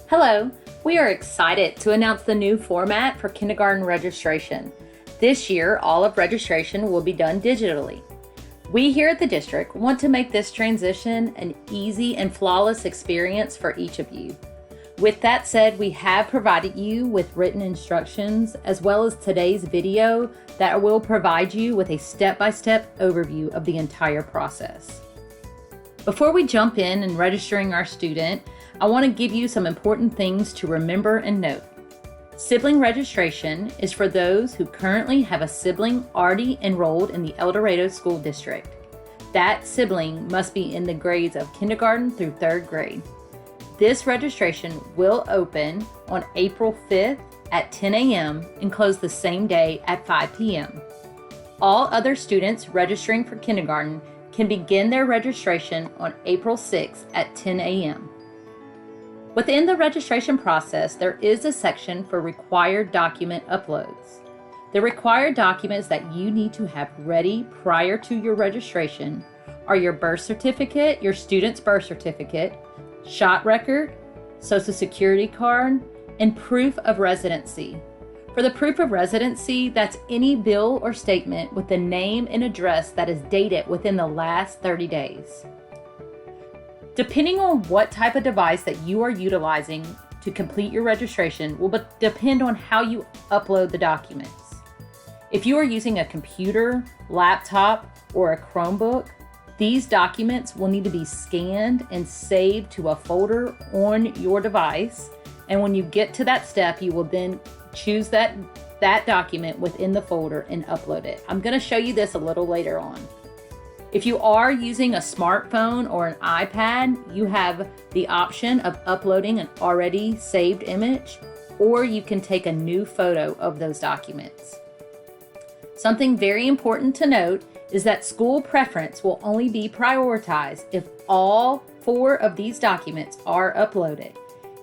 Hello, we are excited to announce the new format for kindergarten registration. This year, all of registration will be done digitally. We here at the district want to make this transition an easy and flawless experience for each of you. With that said, we have provided you with written instructions as well as today's video that will provide you with a step-by-step overview of the entire process. Before we jump in and registering our student, I want to give you some important things to remember and note. Sibling registration is for those who currently have a sibling already enrolled in the El Dorado School District. That sibling must be in the grades of kindergarten through 3rd grade. This registration will open on April 5th at 10 a.m. and close the same day at 5 p.m. All other students registering for kindergarten can begin their registration on April 6th at 10 a.m. Within the registration process, there is a section for required document uploads. The required documents that you need to have ready prior to your registration are your birth certificate, your student's birth certificate, shot record, social security card, and proof of residency. For the proof of residency, that's any bill or statement with the name and address that is dated within the last 30 days. Depending on what type of device that you are utilizing to complete your registration will depend on how you upload the documents. If you are using a computer, laptop, or a Chromebook, these documents will need to be scanned and saved to a folder on your device. And when you get to that step, you will then choose that document within the folder and upload it. I'm going to show you this a little later on. If you are using a smartphone or an iPad, you have the option of uploading an already saved image, or you can take a new photo of those documents. Something very important to note is that school preference will only be prioritized if all 4 of these documents are uploaded.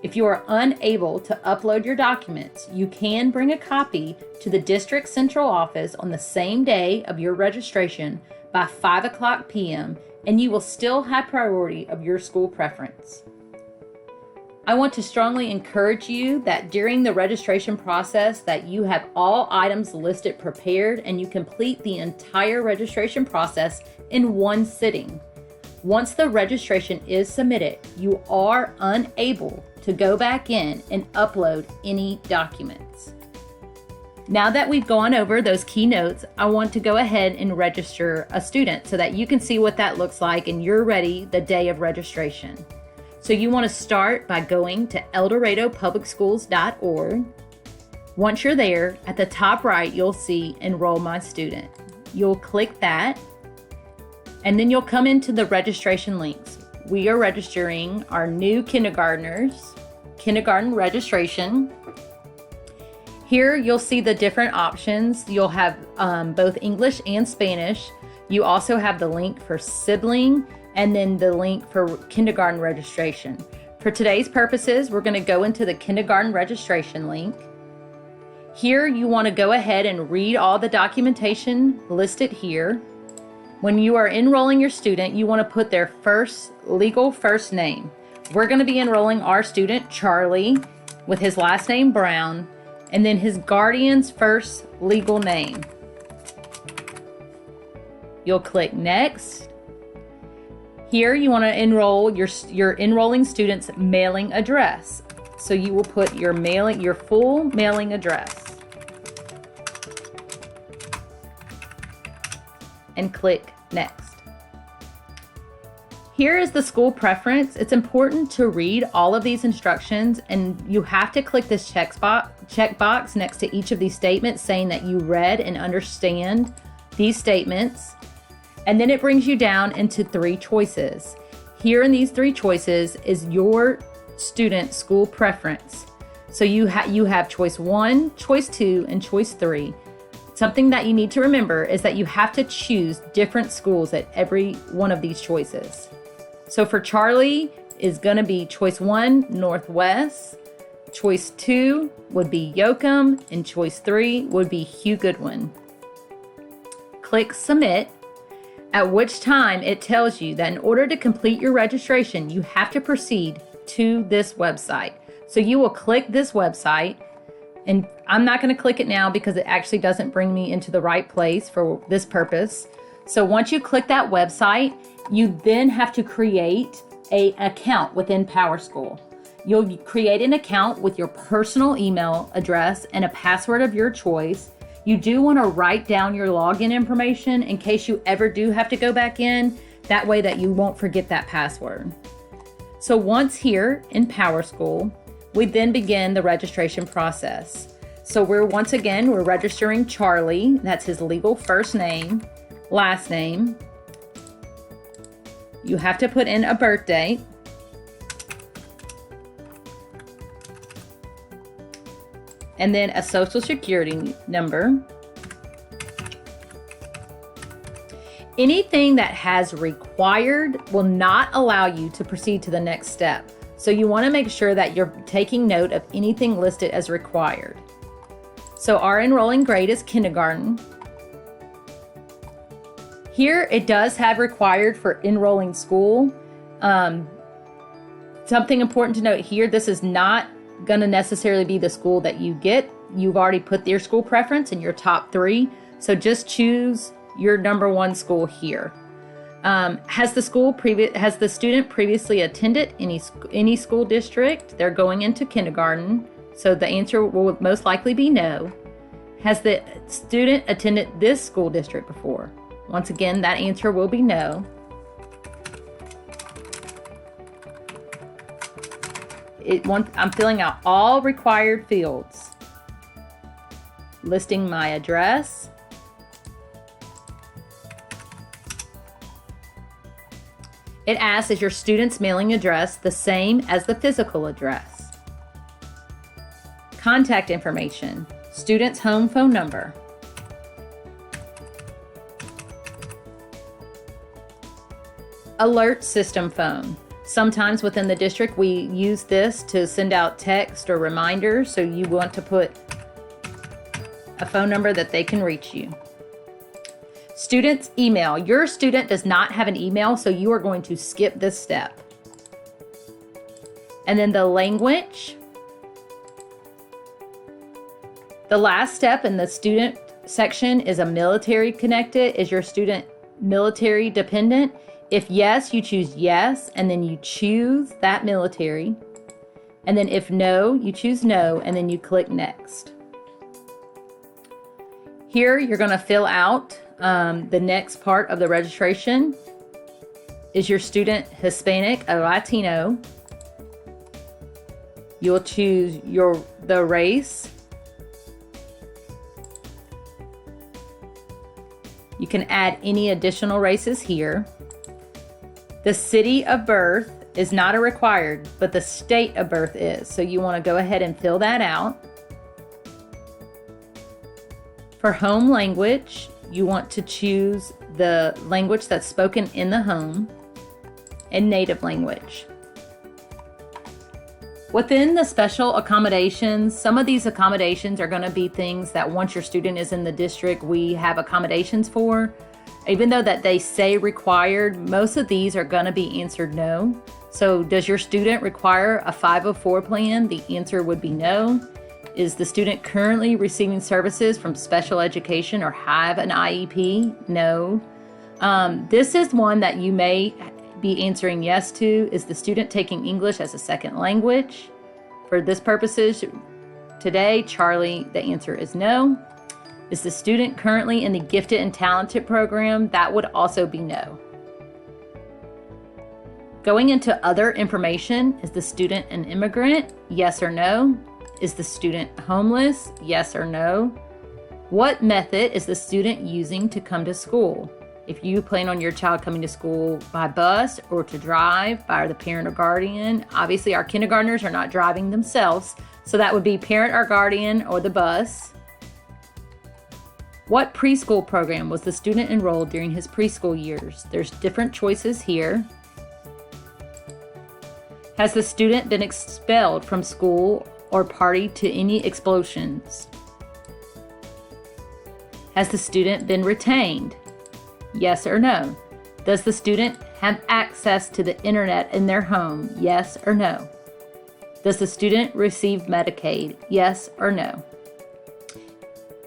If you are unable to upload your documents, you can bring a copy to the district central office on the same day of your registration by 5 p.m. and you will still have priority of your school preference. I want to strongly encourage you that during the registration process that you have all items listed prepared and you complete the entire registration process in one sitting. Once the registration is submitted, you are unable to go back in and upload any documents. Now that we've gone over those key notes, I want to go ahead and register a student so that you can see what that looks like and you're ready the day of registration. So you want to start by going to eldoradopublicschools.org. Once you're there, at the top right, you'll see Enroll My Student. You'll click that, and then you'll come into the registration links. We are registering our new kindergartners, kindergarten registration. Here you'll see the different options. You'll have both English and Spanish. You also have the link for sibling and then the link for kindergarten registration. For today's purposes, we're going to go into the kindergarten registration link. Here you want to go ahead and read all the documentation listed here. When you are enrolling your student, you want to put their legal first name. We're going to be enrolling our student, Charlie, with his last name, Brown, and then his guardian's first legal name. You'll click Next. Here you want to enroll your enrolling student's mailing address. So you will put your full mailing address. And click Next. Here is the school preference. It's important to read all of these instructions, and you have to click this checkbox next to each of these statements saying that you read and understand these statements. And then it brings you down into 3 choices. Here in these 3 choices is your student's school preference. So you have choice 1, choice 2, and choice 3. Something that you need to remember is that you have to choose different schools at every one of these choices. So for Charlie is going to be choice 1, Northwest. Choice 2 would be Yoakum, and choice 3 would be Hugh Goodwin. Click Submit, at which time it tells you that in order to complete your registration, you have to proceed to this website. So you will click this website, and I'm not going to click it now because it actually doesn't bring me into the right place for this purpose. So once you click that website, you then have to create an account within PowerSchool. You'll create an account with your personal email address and a password of your choice. You do want to write down your login information in case you ever do have to go back in. That way that you won't forget that password. So once here in PowerSchool, we then begin the registration process. So we're registering Charlie. That's his legal first name, last name. You have to put in a birth date. And then a social security number. Anything that has required will not allow you to proceed to the next step. So you want to make sure that you're taking note of anything listed as required. So our enrolling grade is kindergarten. Here it does have required for enrolling school. Something important to note here, this is not going to necessarily be the school that you get. You've already put your school preference in your top 3. So just choose your number 1 school here. Has the student previously attended any school district? They're going into kindergarten, so the answer will most likely be no. Has the student attended this school district before? Once again, that answer will be no. I'm filling out all required fields, listing my address. It asks, is your student's mailing address the same as the physical address? Contact information, student's home phone number. Alert system phone. Sometimes within the district, we use this to send out text or reminders, so you want to put a phone number that they can reach you. Student's email. Your student does not have an email, so you are going to skip this step. And then the language. The last step in the student section is a military connected. Is your student military dependent? If yes, you choose yes, and then you choose that military. And then if no, you choose no, and then you click next. Here, you're going to fill out the next part of the registration. Is your student Hispanic or Latino? You'll choose the race. You can add any additional races here. The city of birth is not a required, but the state of birth is. So you want to go ahead and fill that out. For home language, you want to choose the language that's spoken in the home and native language. Within the special accommodations, some of these accommodations are going to be things that once your student is in the district, we have accommodations for. Even though that they say required, most of these are going to be answered no. So does your student require a 504 plan? The answer would be no. Is the student currently receiving services from special education or have an IEP? No. This is one that you may be answering yes to. Is the student taking English as a second language? For this purposes, today, Charlie, the answer is no. Is the student currently in the Gifted and Talented program? That would also be no. Going into other information, is the student an immigrant? Yes or no. Is the student homeless? Yes or no. What method is the student using to come to school? If you plan on your child coming to school by bus or to drive by the parent or guardian, obviously our kindergartners are not driving themselves, so that would be parent or guardian or the bus. What preschool program was the student enrolled during his preschool years? There's different choices here. Has the student been expelled from school or party to any explosions? Has the student been retained? Yes or no. Does the student have access to the internet in their home? Yes or no. Does the student receive Medicaid? Yes or no?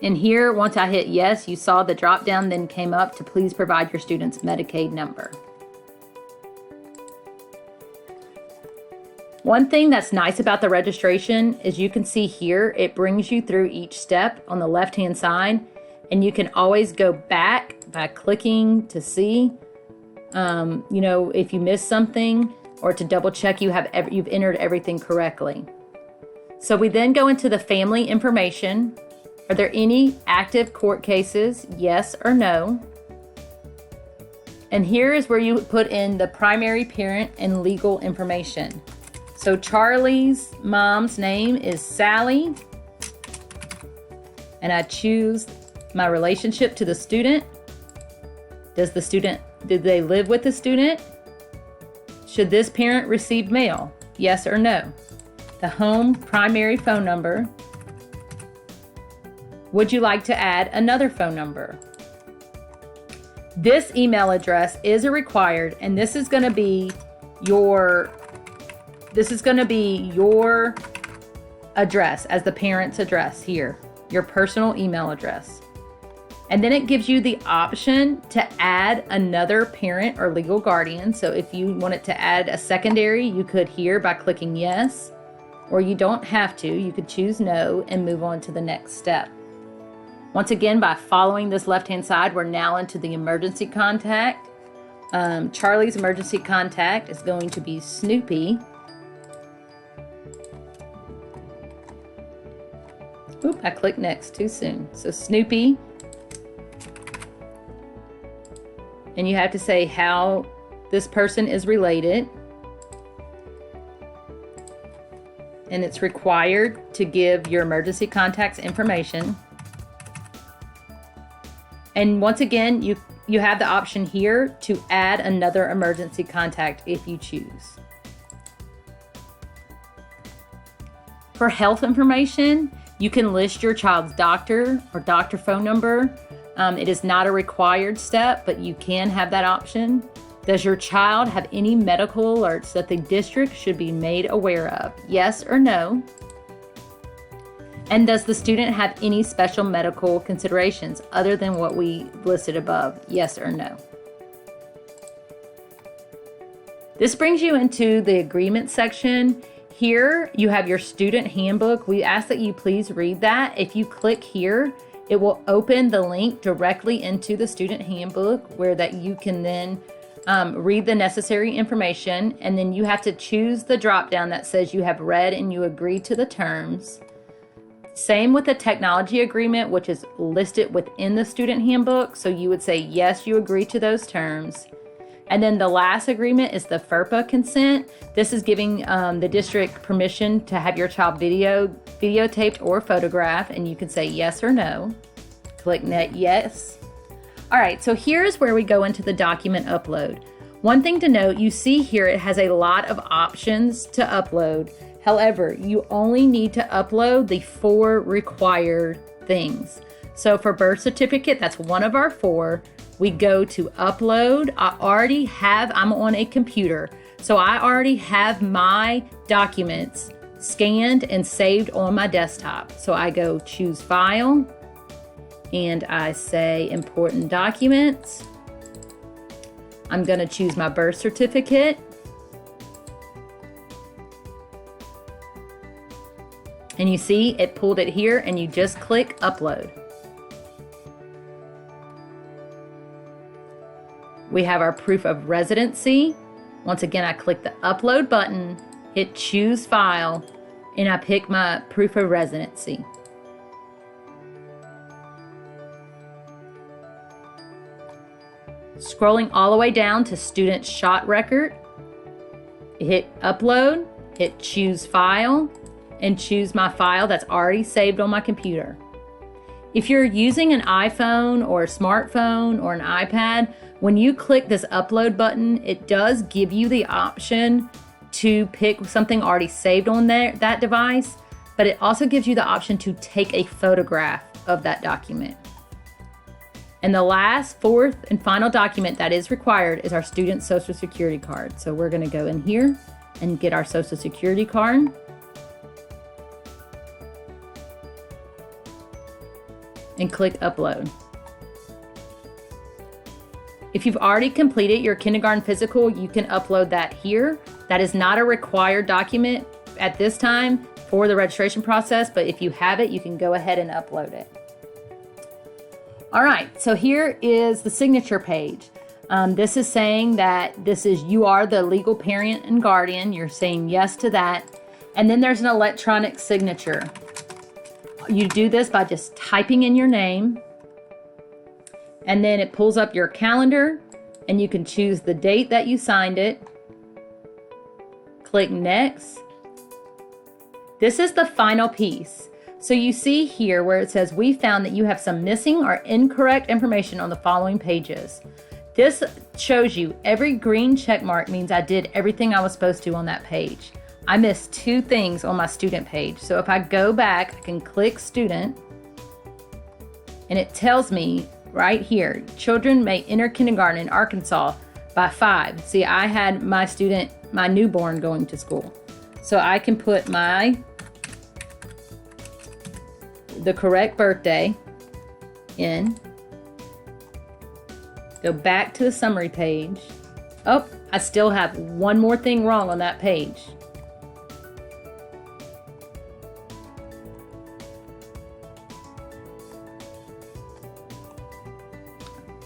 And here, once I hit yes, you saw the drop down then came up to please provide your student's Medicaid number. One thing that's nice about the registration is you can see here, it brings you through each step on the left-hand side, and you can always go back by clicking to see, if you missed something, or to double check you've entered everything correctly. So we then go into the family information. Are there any active court cases? Yes or no? And here is where you put in the primary parent and legal information. So Charlie's mom's name is Sally, and I choose my relationship to the student. Did they live with the student? Should this parent receive mail? Yes or no? The home primary phone number. Would you like to add another phone number? This email address is a required, and this is going to be your address as the parent's address here, your personal email address. And then it gives you the option to add another parent or legal guardian. So if you wanted to add a secondary, you could here by clicking yes, or you don't have to. You could choose no and move on to the next step. Once again, by following this left-hand side, we're now into the emergency contact. Charlie's emergency contact is going to be Snoopy. Oop, I clicked next too soon. So Snoopy. And you have to say how this person is related. And it's required to give your emergency contact's information. And once again, you have the option here to add another emergency contact if you choose. For health information, you can list your child's doctor or doctor phone number. It is not a required step, but you can have that option. Does your child have any medical alerts that the district should be made aware of? Yes or no? And does the student have any special medical considerations other than what we listed above? Yes or no? This brings you into the agreement section. Here you have your student handbook. We ask that you please read that. If you click here, it will open the link directly into the student handbook where that you can then read the necessary information, and then you have to choose the drop down that says you have read and you agree to the terms. Same with the technology agreement, which is listed within the student handbook. So you would say, yes, you agree to those terms. And then the last agreement is the FERPA consent. This is giving the district permission to have your child videotaped or photographed, and you can say yes or no. Click yes. All right, so here's where we go into the document upload. One thing to note, you see here it has a lot of options to upload. However, you only need to upload the 4 required things. So for birth certificate, that's one of our 4. We go to upload. I'm on a computer, so I already have my documents scanned and saved on my desktop. So I go choose file, and I say important documents. I'm going to choose my birth certificate. And you see it pulled it here, and you just click upload. We have our proof of residency. Once again, I click the upload button, hit choose file, and I pick my proof of residency. Scrolling all the way down to student shot record, hit upload, hit choose file, and choose my file that's already saved on my computer. If you're using an iPhone or a smartphone or an iPad, when you click this upload button, it does give you the option to pick something already saved on that device, but it also gives you the option to take a photograph of that document. And the last, 4th, and final document that is required is our student social security card. So we're going to go in here and get our social security card. and click upload. If you've already completed your kindergarten physical, you can upload that here. That is not a required document at this time for the registration process, but if you have it, you can go ahead and upload it. All right, so here is the signature page. This is saying that you are the legal parent and guardian. You're saying yes to that. And then there's an electronic signature. You do this by just typing in your name, and then it pulls up your calendar, and you can choose the date that you signed it. Click next. This is the final piece. So you see here where it says, we found that you have some missing or incorrect information on the following pages. This shows you every green check mark means I did everything I was supposed to on that page. I missed 2 things on my student page. So if I go back, I can click student, and it tells me right here, children may enter kindergarten in Arkansas by 5. See, I had my newborn going to school. So I can put the correct birthday in, go back to the summary page. Oh, I still have one more thing wrong on that page.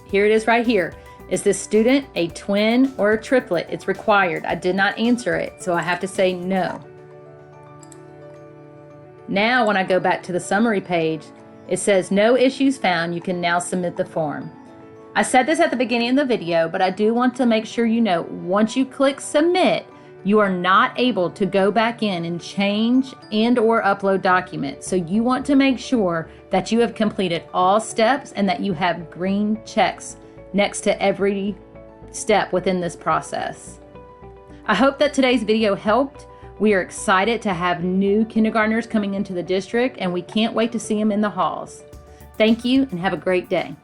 Here it is right here. Is this student a twin or a triplet? It's required. I did not answer it, so I have to say no. Now, when I go back to the summary page, it says no issues found. You can now submit the form. I said this at the beginning of the video, but I do want to make sure you know, once you click submit, you are not able to go back in and change and or upload documents. So you want to make sure that you have completed all steps and that you have green checks next to every step within this process. I hope that today's video helped. We are excited to have new kindergartners coming into the district, and we can't wait to see them in the halls. Thank you and have a great day.